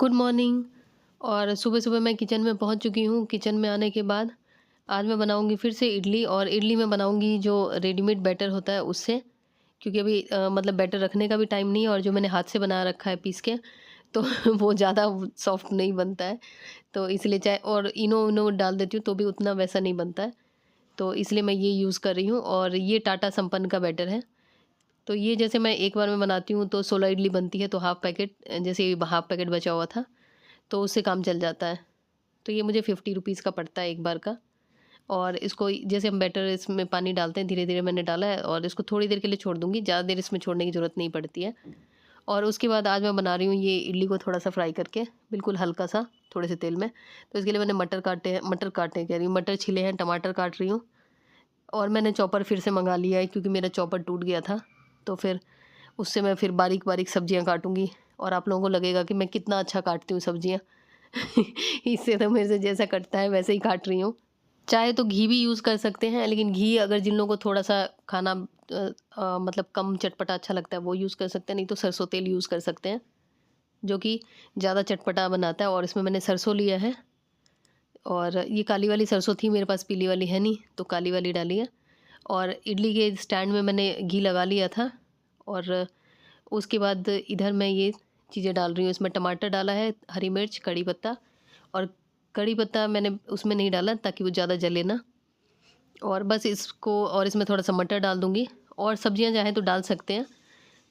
Good morning. और सुबह-सुबह मैं किचन में पहुंच चुकी हूँ। किचन में आने के बाद आज मैं बनाऊंगी फिर से इडली, और इडली में बनाऊंगी जो रेडीमेड बैटर होता है उससे, क्योंकि अभी मतलब बैटर रखने का भी टाइम नहीं है, और जो मैंने हाथ से बना रखा है पीस के, तो वो ज़्यादा सॉफ्ट नहीं बनता है। तो इसलिए चाहे और इनो उनो डाल देती हूँ तो भी उतना वैसा नहीं बनता है। तो इसलिए मैं ये यूज़ कर रही हूँ, और ये टाटा संपन्न का बैटर है। तो ये जैसे मैं एक बार में बनाती हूँ तो 16 इडली बनती है, तो हाफ़ पैकेट, जैसे हाफ़ पैकेट बचा हुआ था तो उससे काम चल जाता है। तो ये मुझे 50 रुपीज़ का पड़ता है एक बार का। और इसको जैसे हम बैटर इसमें पानी डालते हैं, धीरे-धीरे मैंने डाला है, और इसको थोड़ी देर के लिए छोड़ दूँगी, ज़्यादा देर इसमें छोड़ने की ज़रूरत नहीं पड़ती है। और उसके बाद आज मैं बना रही हूँ ये इडली को थोड़ा-सा फ्राई करके, बिल्कुल हल्का-सा, थोड़े से तेल में। तो इसके लिए मैंने मटर काटे कह रही हूँ, मटर छिले हैं, टमाटर काट रही हूँ। और मैंने चॉपर फिर से मँगा लिया है, क्योंकि मेरा चॉपर टूट गया था। तो फिर उससे मैं फिर बारीक-बारीक सब्जियाँ काटूँगी, और आप लोगों को लगेगा कि मैं कितना अच्छा काटती हूँ सब्जियाँ। इससे तो मेरे से जैसा कटता है वैसे ही काट रही हूँ। चाहे तो घी भी यूज़ कर सकते हैं, लेकिन घी अगर जिन लोगों को थोड़ा-सा खाना मतलब कम चटपटा अच्छा लगता है वो यूज़ कर सकते हैं, नहीं तो सरसों तेल यूज़ कर सकते हैं, जो कि ज़्यादा चटपटा बनाता है। और इसमें मैंने सरसों लिया है, और ये काली वाली सरसों थी मेरे पास, पीली वाली है नहीं, तो काली वाली डाली है। और इडली के स्टैंड में मैंने घी लगा लिया था, और उसके बाद इधर मैं ये चीज़ें डाल रही हूँ। इसमें टमाटर डाला है, हरी मिर्च, कड़ी पत्ता, और कड़ी पत्ता मैंने उसमें नहीं डाला ताकि वो ज़्यादा जले ना। और बस इसको, और इसमें थोड़ा-सा मटर डाल दूँगी, और सब्जियाँ चाहें तो डाल सकते हैं।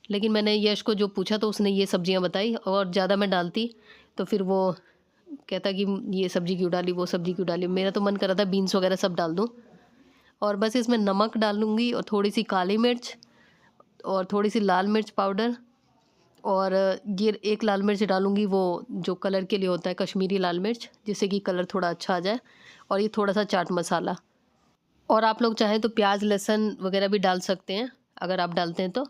लेकिन मैंने यश को जो पूछा तो उसने ये सब्जियाँ बताई, और ज़्यादा मैं डालती तो फिर वो कहता कि ये सब्ज़ी क्यों डाली, वो सब्ज़ी क्यों डाली। मेरा तो मन कर रहा था बीन्स वगैरह सब डाल दूँ। और बस इसमें नमक डालूँगी, और थोड़ी-सी काली मिर्च, और थोड़ी-सी लाल मिर्च पाउडर, और ये एक लाल मिर्च डालूँगी वो जो कलर के लिए होता है, कश्मीरी लाल मिर्च, जिससे कि कलर थोड़ा अच्छा आ जाए। और ये थोड़ा-सा चाट मसाला। और आप लोग चाहें तो प्याज़, लहसुन वगैरह भी डाल सकते हैं, अगर आप डालते हैं तो।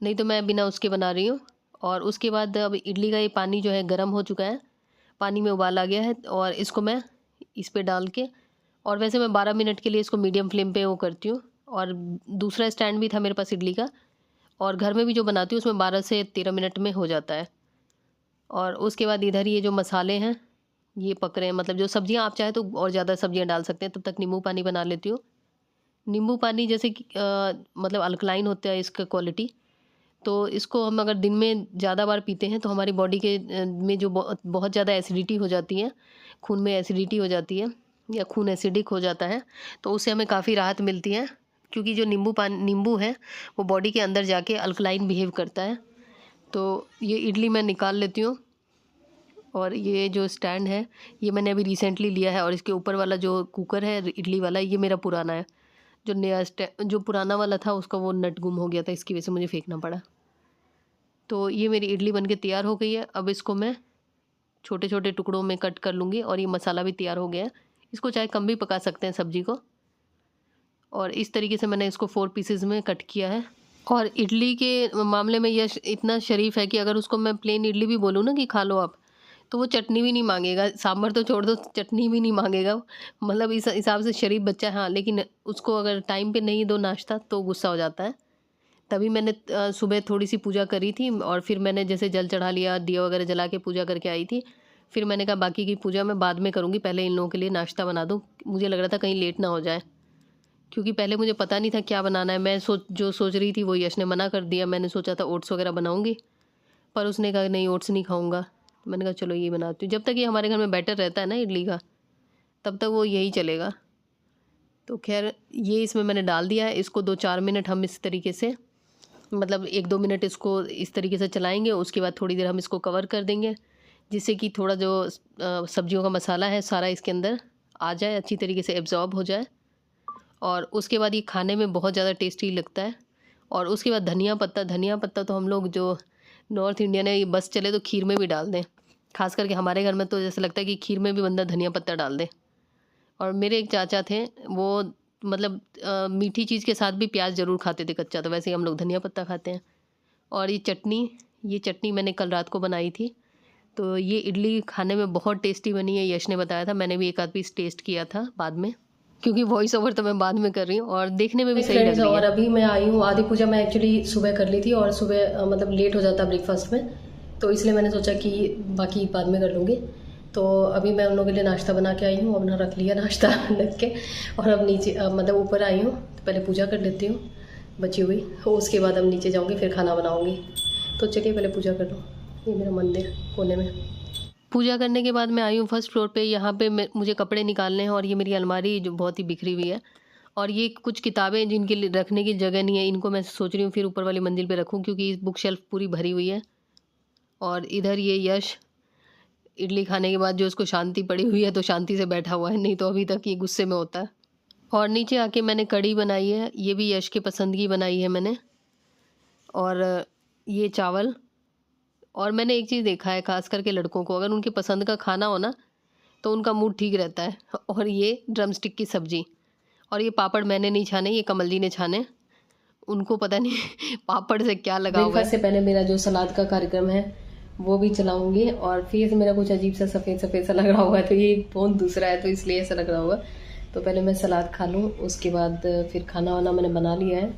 नहीं तो मैं बिना उसके बना रही हूँ। और उसके बाद अब इडली का ये पानी जो है गर्म हो चुका है, पानी में उबाल आ गया है, और इसको मैं इस पे डाल के, और वैसे मैं 12 मिनट के लिए इसको मीडियम फ्लेम पे वो करती हूँ। और दूसरा स्टैंड भी था मेरे पास इडली का, और घर में भी जो बनाती हूँ उसमें 12 से 13 मिनट में हो जाता है। और उसके बाद इधर ये जो मसाले हैं ये पक रहे हैं, मतलब जो सब्जियाँ आप चाहें तो और ज़्यादा सब्जियाँ डाल सकते हैं। तब तक नींबू पानी बना लेती हूँ। नींबू पानी जैसे कि मतलब अल्कलाइन होता है इसका क्वालिटी, तो इसको हम अगर दिन में ज़्यादा बार पीते हैं तो हमारी बॉडी के में जो बहुत बहुत ज़्यादा एसिडिटी हो जाती है, खून में एसिडिटी हो जाती है, या खून एसिडिक हो जाता है, तो उससे हमें काफ़ी राहत मिलती है। क्योंकि जो नींबू है वो बॉडी के अंदर जाके अल्कलाइन बिहेव करता है। तो ये इडली मैं निकाल लेती हूँ। और ये जो स्टैंड है ये मैंने अभी रिसेंटली लिया है, और इसके ऊपर वाला जो कुकर है इडली वाला, ये मेरा पुराना है। जो पुराना वाला था उसका वो नट गुम हो गया था, इसकी वजह से मुझे फेंकना पड़ा। तो ये मेरी इडली बनके तैयार हो गई है। अब इसको मैं छोटे-छोटे टुकड़ों में कट कर लूँगी, और ये मसाला भी तैयार हो गया है। इसको चाहे कम भी पका सकते हैं सब्ज़ी को। और इस तरीके से मैंने इसको 4 पीसेज़ में कट किया है। और इडली के मामले में यश इतना शरीफ़ है कि अगर उसको मैं प्लेन इडली भी बोलूँ ना कि खा लो आप, तो वो चटनी भी नहीं माँगेगा, सांभर तो छोड़ दो, चटनी भी नहीं माँगेगा। मतलब इस हिसाब से शरीफ़ बच्चा है। हाँ, लेकिन उसको अगर टाइम पे नहीं दो नाश्ता तो गुस्सा हो जाता है। तभी मैंने सुबह थोड़ी-सी पूजा करी थी, और फिर मैंने जैसे जल चढ़ा लिया, दिया वगैरह जला के पूजा करके आई थी। फिर मैंने कहा बाकी की पूजा मैं बाद में करूँगी, पहले इन लोगों के लिए नाश्ता बना दूँ। मुझे लग रहा था कहीं लेट ना हो जाए, क्योंकि पहले मुझे पता नहीं था क्या बनाना है। मैं जो सोच रही थी वो यश ने मना कर दिया। मैंने सोचा था ओट्स वगैरह बनाऊँगी, पर उसने कहा नहीं ओट्स नहीं खाऊँगा। तो मैंने कहा चलो ये बनाती हूँ। जब तक ये हमारे घर में बैटर रहता है ना इडली का, तब तक वो यही चलेगा। तो ख़ैर ये इसमें मैंने डाल दिया है। इसको 2-4 मिनट हम इस तरीके से, मतलब 1-2 मिनट इसको इस तरीके से चलाएँगे। उसके बाद थोड़ी देर हम इसको कवर कर देंगे, जिससे कि थोड़ा जो सब्जियों का मसाला है सारा इसके अंदर आ जाए, अच्छी तरीके से एब्ज़ॉर्ब हो जाए। और उसके बाद ये खाने में बहुत ज़्यादा टेस्टी लगता है। और उसके बाद धनिया पत्ता तो हम लोग जो नॉर्थ इंडियन है, ये बस चले तो खीर में भी डाल दें। ख़ास करके हमारे घर में तो जैसे लगता है कि खीर में भी बंदा धनिया पत्ता डाल दे। और मेरे एक चाचा थे, वो मतलब मीठी चीज़ के साथ भी प्याज ज़रूर खाते थे कच्चा, तो वैसे ही हम लोग धनिया पत्ता खाते हैं। और ये चटनी मैंने कल रात को बनाई थी। तो ये इडली खाने में बहुत टेस्टी बनी है, यश ने बताया था। मैंने भी एक आध पीस टेस्ट किया था बाद में, क्योंकि वॉइस ओवर तो मैं बाद में कर रही हूँ, और देखने में भी सही लग रही है। और अभी मैं आई हूँ, आदि पूजा मैं एक्चुअली सुबह कर ली थी, और सुबह मतलब लेट हो जाता ब्रेकफास्ट में, तो इसलिए मैंने सोचा कि बाकी बाद में कर लूँगी। तो अभी मैं उन लोगों के लिए नाश्ता बना के आई हूँ, अपना रख लिया नाश्ता रख के, और अब नीचे मतलब ऊपर आई हूँ, तो पहले पूजा कर लेती हूँ बची हुई, और उसके बाद अब नीचे जाऊँगी, फिर खाना बनाऊँगी। तो चलिए पहले पूजा कर लूँ। ये मेरा मंदिर कोने में। पूजा करने के बाद मैं आई हूँ फर्स्ट फ्लोर पे। यहाँ पे मुझे कपड़े निकालने हैं, और ये मेरी अलमारी जो बहुत ही बिखरी हुई है, और ये कुछ किताबें जिनके लिए रखने की जगह नहीं है, इनको मैं सोच रही हूँ फिर ऊपर वाली मंजिल पे रखूँ, क्योंकि इस बुक शेल्फ पूरी भरी हुई है। और इधर ये यश इडली खाने के बाद जो उसको शांति पड़ी हुई है, तो शांति से बैठा हुआ है, नहीं तो अभी तक ये गुस्से में होता है। और नीचे आके मैंने कढ़ी बनाई है, ये भी यश के पसंद की बनाई है मैंने, और ये चावल। और मैंने एक चीज़ देखा है, खास करके लड़कों को, अगर उनके पसंद का खाना हो ना तो उनका मूड ठीक रहता है। और ये ड्रमस्टिक की सब्ज़ी, और ये पापड़ मैंने नहीं छाने, ये कमल जी ने छाने। उनको पता नहीं पापड़ से क्या लगा हुआ है। ब्रेकफास्ट से पहले मेरा जो सलाद का कार्यक्रम है वो भी चलाऊंगी, और फेस मेरा कुछ अजीब सा सफ़ेद सफ़ेद सा लग रहा हुआ है, तो ये फ़ोन दूसरा है तो इसलिए ऐसा लग रहा होगा। तो पहले मैं सलाद खा लूँ, उसके बाद फिर खाना वाना मैंने बना लिया है।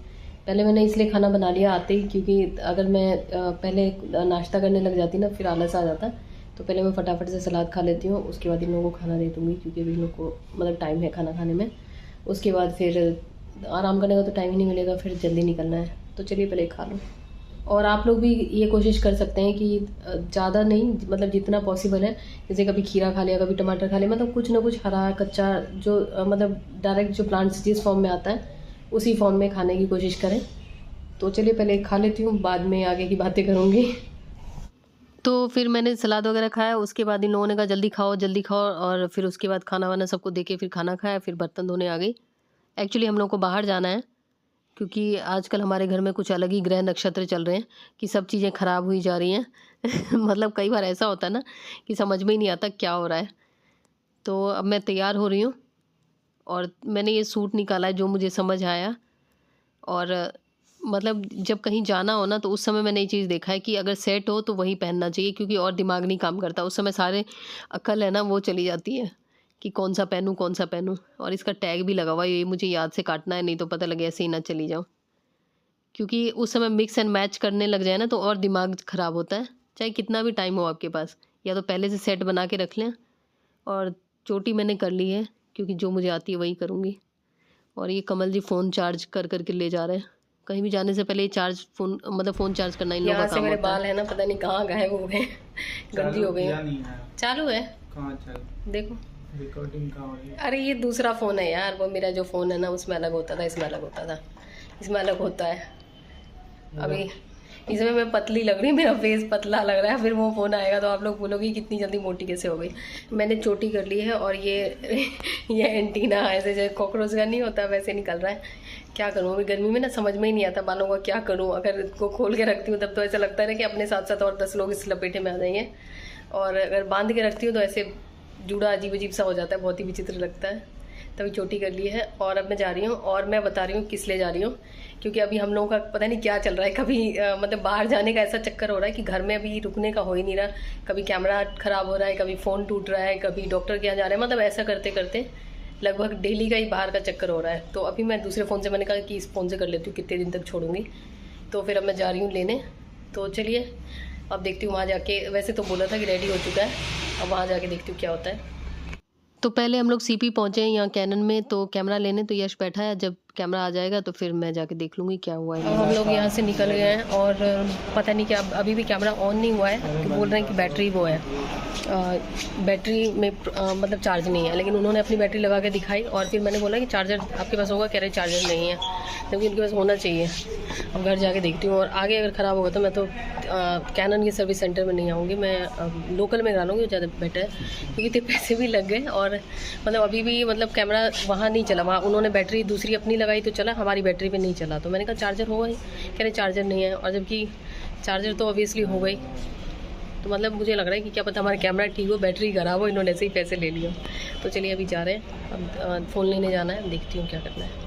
पहले मैंने इसलिए खाना बना लिया आते ही, क्योंकि अगर मैं पहले नाश्ता करने लग जाती ना, फिर आलस आ जाता। तो पहले मैं फटाफट से सलाद खा लेती हूँ, उसके बाद इन लोगों को खाना दे दूँगी, क्योंकि अभी इन लोग को मतलब टाइम है खाना खाने में। उसके बाद फिर आराम करने का तो टाइम ही नहीं मिलेगा, फिर जल्दी निकलना है। तो चलिए पहले खा लूँ। और आप लोग भी ये कोशिश कर सकते हैं कि ज़्यादा नहीं, मतलब जितना पॉसिबल है, जैसे कभी खीरा खा लिया, कभी टमाटर खा लिया, मतलब कुछ ना कुछ हरा कच्चा जो मतलब डायरेक्ट जो प्लांट्स जिस फॉर्म में आता है उसी फॉर्म में खाने की कोशिश करें। तो चलिए पहले खा लेती हूँ, बाद में आगे की बातें करूँगी। तो फिर मैंने सलाद वगैरह खाया, उसके बाद इन लोगों ने कहा जल्दी खाओ, और फिर उसके बाद खाना वाना सबको दे के फिर खाना खाया, फिर बर्तन धोने आ गई। एक्चुअली हम लोग को बाहर जाना है, क्योंकि आजकल हमारे घर में कुछ अलग ही ग्रह नक्षत्र चल रहे हैं कि सब चीज़ें ख़राब हुई जा रही हैं। मतलब कई बार ऐसा होता है ना कि समझ में ही नहीं आता क्या हो रहा है। तो अब मैं तैयार हो रही हूँ, और मैंने ये सूट निकाला है जो मुझे समझ आया। और मतलब जब कहीं जाना हो ना, तो उस समय मैंने ये चीज़ देखा है कि अगर सेट हो तो वही पहनना चाहिए, क्योंकि और दिमाग नहीं काम करता उस समय, सारे अक्ल है ना वो चली जाती है कि कौन सा पहनूं। और इसका टैग भी लगा हुआ है, ये मुझे याद से काटना है, नहीं तो पता लगे ऐसे ही ना चली जाऊँ। क्योंकि उस समय मिक्स एंड मैच करने लग जाए ना, तो और दिमाग ख़राब होता है। चाहे कितना भी टाइम हो आपके पास, या तो पहले से सेट बना के रख लें। और चोटी मैंने कर ली है, क्योंकि जो मुझे आती है वही करूँगी। और ये कमल जी फ़ोन चार्ज कर के ले जा रहे हैं। कहीं भी जाने से पहले ये फ़ोन चार्ज करना इन लोगों का काम होता है। यहाँ से मेरे बाल है ना, पता नहीं कहाँ गायब हो गए, गंदी हो गई। चालू है, देखो रिकॉर्डिंग कहाँ हो रही है। अरे ये दूसरा फ़ोन है यार, वो मेरा जो फ़ोन है ना उसमें अलग होता था, इसमें अलग होता था, इसमें अलग होता है। अभी इसमें मैं पतली लग रही, मेरा फेस पतला लग रहा है, फिर वो फ़ोन आएगा तो आप लोग बोलोगे कितनी जल्दी मोटी कैसे हो गई। मैंने चोटी कर ली है, और ये एंटीना ऐसे जैसे कॉकरोच का नहीं होता वैसे निकल रहा है। क्या करूँ अभी गर्मी में ना, समझ में ही नहीं आता बालों का क्या करूँ। अगर इसको खोल के रखती हूँ तब तो ऐसा लगता है ना कि अपने साथ साथ और 10 लोग इस लपेटे में आ जाएंगे, और अगर बांध के रखती हूँ तो ऐसे जूड़ा अजीब अजीब सा हो जाता है, बहुत ही विचित्र लगता है। तभी चोटी कर ली है, और अब मैं जा रही हूँ, और मैं बता रही हूँ किस लिए जा रही हूँ, क्योंकि अभी हम लोगों का पता नहीं क्या चल रहा है। कभी मतलब बाहर जाने का ऐसा चक्कर हो रहा है कि घर में अभी रुकने का हो ही नहीं रहा। कभी कैमरा ख़राब हो रहा है, कभी फ़ोन टूट रहा है, कभी डॉक्टर के यहाँ जा रहे हैं, मतलब ऐसा करते करते लगभग डेली का ही बाहर का चक्कर हो रहा है। तो अभी मैं दूसरे फ़ोन से, मैंने कहा कि इस फ़ोन से कर लेती हूँ, कितने दिन तक छोड़ूंगी। तो फिर अब मैं जा रही हूँ लेने। तो चलिए अब देखती हूँ वहाँ जाके, वैसे तो बोला था कि रेडी हो चुका है, अब वहाँ जाके देखती हूँ क्या होता है। तो पहले हम लोग सीपी पहुँचे हैं यहाँ कैनन में, तो कैमरा लेने, तो यश बैठा है। जब कैमरा आ जाएगा तो फिर मैं जाके देख लूँगी क्या हुआ है। हम लोग यहाँ से निकल गए हैं, और पता नहीं क्या अभी भी कैमरा ऑन नहीं हुआ है, कि बोल रहे हैं कि बैटरी वो है, बैटरी में मतलब चार्ज नहीं है। लेकिन उन्होंने अपनी बैटरी लगा के दिखाई, और फिर मैंने बोला कि चार्जर आपके पास होगा, कह रहे चार्जर नहीं है, क्योंकि उनके पास होना चाहिए। अब घर जाके देखती हूँ, और आगे अगर ख़राब होगा तो मैं तो कैनन के सर्विस सेंटर में नहीं आऊँगी, मैं लोकल में करा लूँगी, ज़्यादा बेटर है, क्योंकि इतने पैसे भी लग गए। और मतलब अभी भी मतलब कैमरा वहाँ नहीं चला, वहाँ उन्होंने बैटरी दूसरी अपनी लगाई तो चला, हमारी बैटरी पे नहीं चला। तो मैंने कहा चार्जर होगा ही, कह रहे चार्जर नहीं है, और जबकि चार्जर तो ऑब्वियसली हो गई। तो मतलब मुझे लग रहा है कि क्या पता हमारा कैमरा ठीक हो, बैटरी खराब हो, इन्होंने ऐसे ही पैसे ले लिए। तो चलिए अभी जा रहे हैं, अब फ़ोन लेने जाना है, देखती हूँ क्या करना है।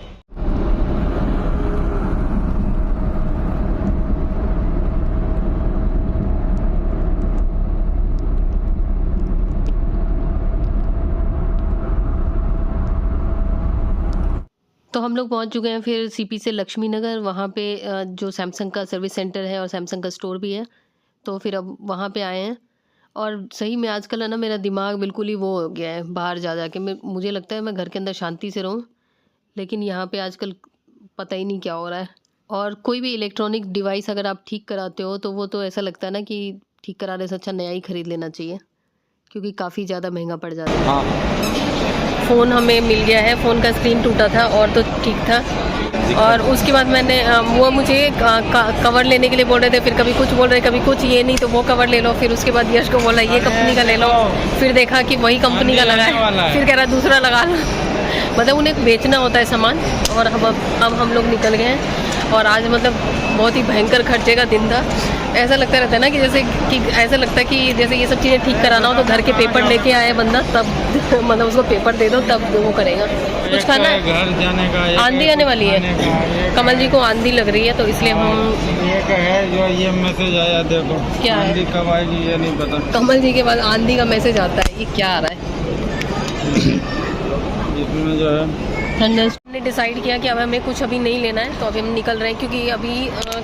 तो हम लोग पहुंच चुके हैं फिर सीपी से लक्ष्मी नगर, वहाँ पे जो सैमसंग का सर्विस सेंटर है और सैमसंग का स्टोर भी है। तो फिर अब वहाँ पे आए हैं। और सही में आजकल है ना, मेरा दिमाग बिल्कुल ही वो हो गया है बाहर जा के। मुझे लगता है मैं घर के अंदर शांति से रहूँ, लेकिन यहाँ पे आजकल पता ही नहीं क्या हो रहा है। और कोई भी इलेक्ट्रॉनिक डिवाइस अगर आप ठीक कराते हो तो वो तो ऐसा लगता है ना कि ठीक कराने से अच्छा नया ही खरीद लेना चाहिए, क्योंकि काफ़ी ज़्यादा महंगा पड़ जाता है। हाँ। फ़ोन हमें मिल गया है, फ़ोन का स्क्रीन टूटा था और तो ठीक था। और उसके बाद मैंने वो मुझे कवर लेने के लिए बोल रहे थे, फिर कभी कुछ बोल रहे कभी कुछ, ये नहीं तो वो कवर ले लो। फिर उसके बाद यश को बोला ये कंपनी का ले लो, फिर देखा कि वही कंपनी का लगा है, फिर कह रहा दूसरा लगा लो। मतलब उन्हें बेचना होता है सामान। और अब हम लोग निकल गए हैं। और आज मतलब बहुत ही भयंकर खर्चे का दिन था। ऐसा लगता रहता है ना कि जैसे कि ऐसा लगता है कि जैसे ये सब चीज़ें ठीक कराना हो तो घर के पेपर लेके आए बंदा, तब मतलब उसको पेपर दे दो तब वो करेगा। कुछ खाना है? घर जाने का आंधी आने वाली है, कमल जी को आंधी लग रही है, तो इसलिए हम एक है जो ये मैसेज आया, देखो क्या है? आंधी कब आएगी ये नहीं पता। कमल जी के बाद आंधी का मैसेज आता है, ये क्या आ रहा है? इसमें जो है हमने डिसाइड किया कि अब हमें कुछ अभी नहीं लेना है, तो अभी हम निकल रहे हैं। क्योंकि अभी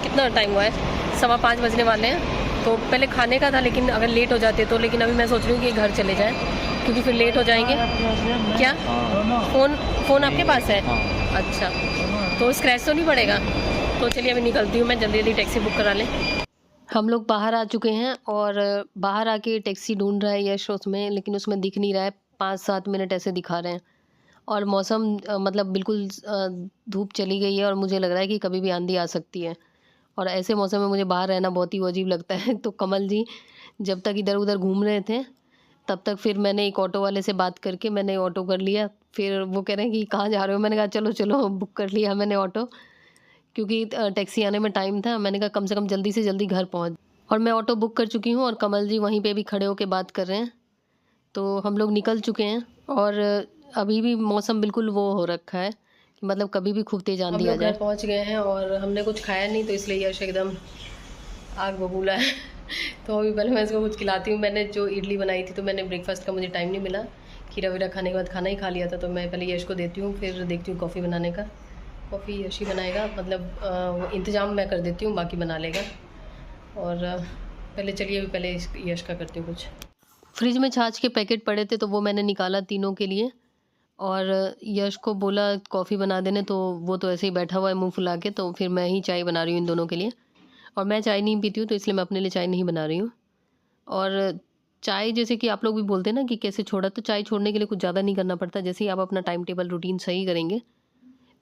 कितना टाइम हुआ है, 5:15 बजने वाले हैं। तो पहले खाने का था, लेकिन अगर लेट हो जाते तो, लेकिन अभी मैं सोच रही हूँ कि घर चले जाएं, क्योंकि फिर लेट हो जाएंगे। क्या फ़ोन आपके पास है? अच्छा, तो स्क्रैच तो नहीं पड़ेगा? तो चलिए अभी निकलती हूँ मैं, जल्दी जल्दी टैक्सी बुक करा लें। हम लोग बाहर आ चुके हैं और बाहर आके टैक्सी ढूंढ रहा है यश उसमें, लेकिन उसमें दिख नहीं रहा है। 5-7 मिनट ऐसे दिखा रहे हैं। और मौसम मतलब बिल्कुल धूप चली गई है और मुझे लग रहा है कि कभी भी आंधी आ सकती है। और ऐसे मौसम में मुझे बाहर रहना बहुत ही अजीब लगता है। तो कमल जी जब तक इधर उधर घूम रहे थे, तब तक फिर मैंने एक ऑटो वाले से बात करके मैंने ऑटो कर लिया। फिर वो कह रहे हैं कि कहाँ जा रहे हो? मैंने कहा चलो चलो, बुक कर लिया मैंने ऑटो, क्योंकि टैक्सी आने में टाइम था। मैंने कहा कम से कम जल्दी से जल्दी घर पहुँच। और मैं ऑटो बुक कर चुकी हूँ और कमल जी वहीं पे भी खड़े होकर बात कर रहे हैं। तो हम लोग निकल चुके हैं और अभी भी मौसम बिल्कुल वो हो रखा है कि मतलब कभी भी खूब तेज आंधी आ जाए। पहुंच गए हैं और हमने कुछ खाया नहीं, तो इसलिए यश एकदम आग बबूला है। तो अभी पहले मैं इसको कुछ खिलाती हूँ। मैंने जो इडली बनाई थी, तो मैंने ब्रेकफास्ट का मुझे टाइम नहीं मिला, खीरा वीरा खाने के बाद खाना ही खा लिया था। तो मैं पहले यश को देती हूँ, फिर देखती हूँ कॉफ़ी बनाने का। कॉफ़ी यश ही बनाएगा, मतलब वो इंतज़ाम मैं कर देती हूँ, बाकी बना लेगा। और पहले चलिए अभी पहले यश का करती हूँ कुछ। फ्रिज में छाछ के पैकेट पड़े थे, तो वो मैंने निकाला तीनों के लिए। और यश को बोला कॉफ़ी बना देने, तो वो तो ऐसे ही बैठा हुआ है मुंह फुला के। तो फिर मैं ही चाय बना रही हूँ इन दोनों के लिए। और मैं चाय नहीं पीती हूँ, तो इसलिए मैं अपने लिए चाय नहीं बना रही हूँ। और चाय जैसे कि आप लोग भी बोलते हैं ना कि कैसे छोड़ा, तो चाय छोड़ने के लिए कुछ ज़्यादा नहीं करना पड़ता। जैसे ही आप अपना टाइम टेबल रूटीन सही करेंगे,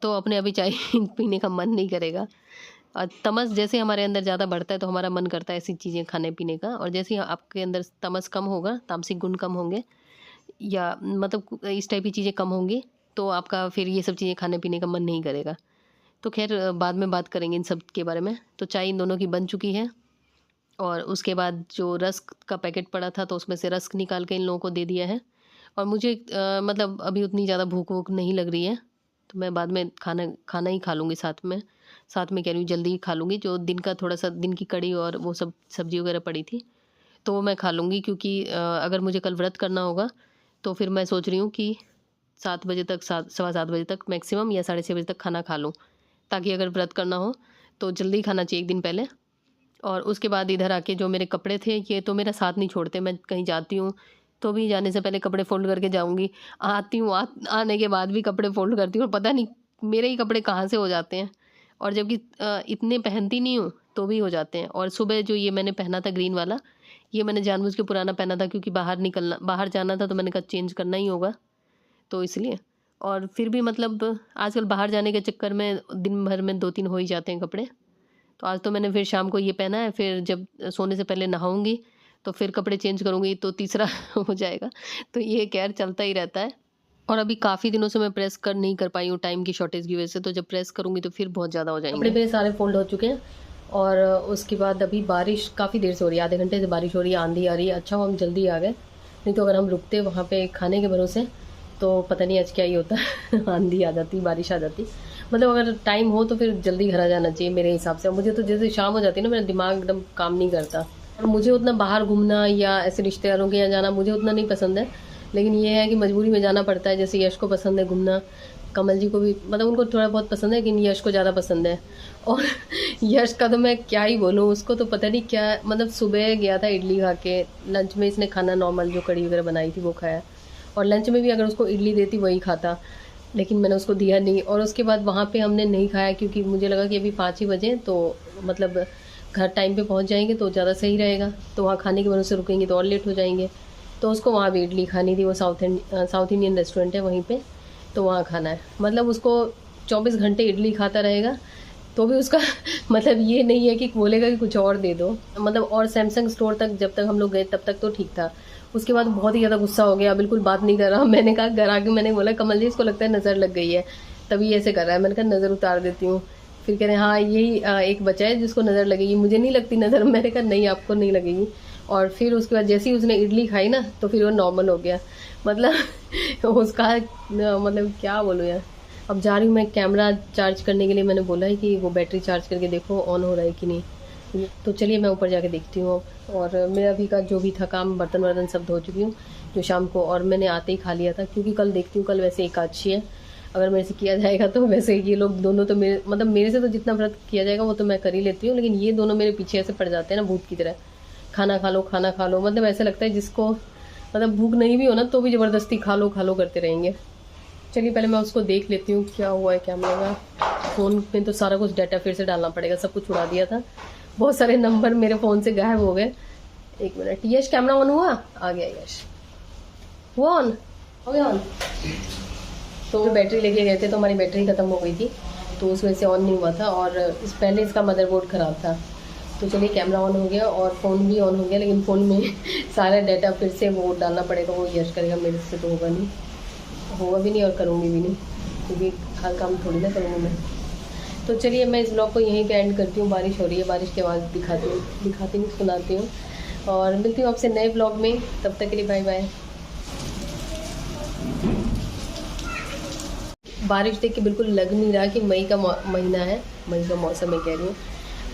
तो अपने अभी चाय पीने का मन नहीं करेगा। और तमस जैसे हमारे अंदर ज़्यादा बढ़ता है, तो हमारा मन करता है ऐसी चीज़ें खाने पीने का। और जैसे ही आपके अंदर तमस कम होगा, तामसिक गुण कम होंगे, या मतलब इस टाइप की चीज़ें कम होंगी, तो आपका फिर ये सब चीज़ें खाने पीने का मन नहीं करेगा। तो खैर बाद में बात करेंगे इन सब के बारे में। तो चाय इन दोनों की बन चुकी है। और उसके बाद जो रस्क का पैकेट पड़ा था, तो उसमें से रस्क निकाल के इन लोगों को दे दिया है। और मुझे मतलब अभी उतनी ज़्यादा भूख वूख नहीं लग रही है, तो मैं बाद में खाना ही खा लूँगी साथ में कह रही हूँ, जल्दी ही खा लूँगी। जो दिन का थोड़ा सा दिन की कड़ी और वो सब सब्ज़ी वगैरह पड़ी थी, तो वो मैं खा लूँगी। क्योंकि अगर मुझे कल व्रत करना होगा, तो फिर मैं सोच रही हूँ कि 7 बजे तक, 7 सवा 7 बजे तक मैक्सिमम, या 6:30 बजे तक खाना खा लूँ, ताकि अगर व्रत करना हो तो जल्दी खाना चाहिए एक दिन पहले। और उसके बाद इधर आके जो मेरे कपड़े थे, ये तो मेरा साथ नहीं छोड़ते। मैं कहीं जाती हूँ तो भी जाने से पहले कपड़े फ़ोल्ड करके जाऊँगी, आती हूँ आने के बाद भी कपड़े फ़ोल्ड करती हूँ, और पता नहीं मेरे ही कपड़े कहाँ से हो जाते हैं। और जबकि इतने पहनती नहीं हूँ, तो भी हो जाते हैं। और सुबह जो ये मैंने पहना था ग्रीन वाला, ये मैंने जानबूझ के पुराना पहना था, क्योंकि बाहर जाना था, तो मैंने कहा चेंज करना ही होगा, तो इसलिए। और फिर भी मतलब आजकल बाहर जाने के चक्कर में दिन भर में 2-3 हो ही जाते हैं कपड़े। तो आज तो मैंने फिर शाम को ये पहना है, फिर जब सोने से पहले नहाऊंगी तो फिर कपड़े चेंज करूंगी, तो तीसरा हो जाएगा। तो ये खैर चलता ही रहता है। और अभी काफ़ी दिनों से मैं प्रेस नहीं कर पाई हूँ, टाइम की शॉर्टेज की वजह से। तो जब प्रेस करूँगी तो फिर बहुत ज़्यादा हो जाएंगे। कपड़े मेरे सारे फोल्ड हो चुके हैं। और उसके बाद अभी बारिश काफ़ी देर से हो रही है, आधे घंटे से बारिश हो रही है, आंधी आ रही है। अच्छा हम जल्दी आ गए, नहीं तो अगर हम रुकते वहाँ पे खाने के भरोसे, तो पता नहीं आज क्या ही होता। आंधी आ जाती, बारिश आ जाती। मतलब अगर टाइम हो तो फिर जल्दी घर आ जाना चाहिए मेरे हिसाब से। मुझे तो जैसे शाम हो जाती है ना, मेरा दिमाग एकदम काम नहीं करता। और मुझे उतना बाहर घूमना या ऐसे रिश्तेदारों के यहाँ जाना मुझे उतना नहीं पसंद है, लेकिन ये है कि मजबूरी में जाना पड़ता है। जैसे यश को पसंद है घूमना, कमल जी को भी, मतलब उनको थोड़ा बहुत पसंद है, लेकिन यश को ज़्यादा पसंद है। और यश का तो मैं क्या ही बोलूँ, उसको तो पता नहीं क्या, मतलब सुबह गया था इडली खा के, लंच में इसने खाना नॉर्मल जो कड़ी वगैरह बनाई थी वो खाया, और लंच में भी अगर उसको इडली देती वही खाता, लेकिन मैंने उसको दिया नहीं। और उसके बाद वहाँ पे हमने नहीं खाया क्योंकि मुझे लगा कि अभी 5 ही बजे, तो मतलब घर टाइम पे पहुँच जाएंगे तो ज़्यादा सही रहेगा, तो वहाँ खाने के भरोसे रुकेंगे तो और लेट हो जाएंगे। तो उसको वहाँ भी इडली खानी थी, वो साउथ इंडियन रेस्टोरेंट है वहीं पे, तो वहाँ खाना है। मतलब उसको 24 घंटे इडली खाता रहेगा तो भी उसका मतलब ये नहीं है कि बोलेगा कि कुछ और दे दो। मतलब और सैमसंग स्टोर तक जब तक हम लोग गए तब तक तो ठीक था, उसके बाद बहुत ही ज़्यादा गुस्सा हो गया, बिल्कुल बात नहीं कर रहा। मैंने कहा घर आके मैंने बोला कमल जी इसको लगता है नज़र लग गई है तभी ऐसे कर रहा है। मैंने कहा नज़र उतार देती हूँ। फिर कह रहे हाँ यही एक बचा है जिसको नज़र लगेगी, मुझे नहीं लगती नज़र। मैंने कहा नहीं आपको नहीं लगेगी। और फिर उसके बाद जैसे ही उसने इडली खाई ना तो फिर वो नॉर्मल हो गया। मतलब उसका मतलब क्या बोलूँ यार। अब जा रही हूँ मैं कैमरा चार्ज करने के लिए, मैंने बोला है कि वो बैटरी चार्ज करके देखो ऑन हो रहा है कि नहीं। तो चलिए मैं ऊपर जाके देखती हूँ अब। और मेरा भी का जो भी था काम, बर्तन वर्तन सब धो चुकी हूँ जो शाम को, और मैंने आते ही खा लिया था क्योंकि कल देखती हूँ, कल वैसे एकादशी है, अगर मेरे से किया जाएगा तो वैसे ये लोग दोनों तो मेरे मतलब मेरे से तो जितना व्रत किया जाएगा वो तो मैं कर ही लेती हूँ, लेकिन ये दोनों मेरे पीछे ऐसे पड़ जाते हैं ना भूत की तरह, खाना खा लो खाना खा लो। मतलब ऐसा लगता है जिसको मतलब भूख नहीं भी हो ना तो भी ज़बरदस्ती खा लो करते रहेंगे। चलिए पहले मैं उसको देख लेती हूँ क्या हुआ है कैमरे का। फ़ोन में तो सारा कुछ डाटा फिर से डालना पड़ेगा, सब कुछ उड़ा दिया था, बहुत सारे नंबर मेरे फ़ोन से गायब हो गए। एक मिनट, यश कैमरा ऑन हुआ? आ गया यश, हुआ ऑन, हो गया ऑन। तो बैटरी लेके गए थे तो हमारी बैटरी ख़त्म हो गई थी तो उस वजह से ऑन नहीं हुआ था, और इस पहले इसका मदरबोर्ड ख़राब था। तो चलिए कैमरा ऑन हो गया और फ़ोन भी ऑन हो गया, लेकिन फ़ोन में सारा डाटा फिर से वो डालना पड़ेगा, वो यश करेगा, मेरे से तो होगा नहीं, होगा भी नहीं और करूँगी भी नहीं क्योंकि हर काम थोड़ी ना करूँगी मैं। तो चलिए मैं इस ब्लॉग को यहीं पे एंड करती हूँ। बारिश हो रही है, बारिश की आवाज़ दिखाती हूँ सुनाती हूँ, और मिलती हूँ आपसे नए ब्लॉग में। तब तक के लिए बाय बाय। बारिश देख के बिल्कुल लग नहीं रहा कि मई का महीना है, मई का मौसम मैं कह रही हूँ,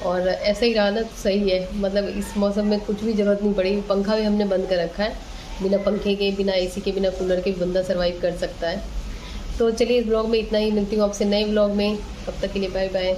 और ऐसा ही रहा ना तो सही है। मतलब इस मौसम में कुछ भी ज़रूरत नहीं पड़ी, पंखा भी हमने बंद कर रखा है, बिना पंखे के बिना एसी के बिना कूलर के बंदा सर्वाइव कर सकता है। तो चलिए इस ब्लॉग में इतना ही, मिलती हूँ आपसे नए ब्लॉग में, तब तक के लिए बाय बाय।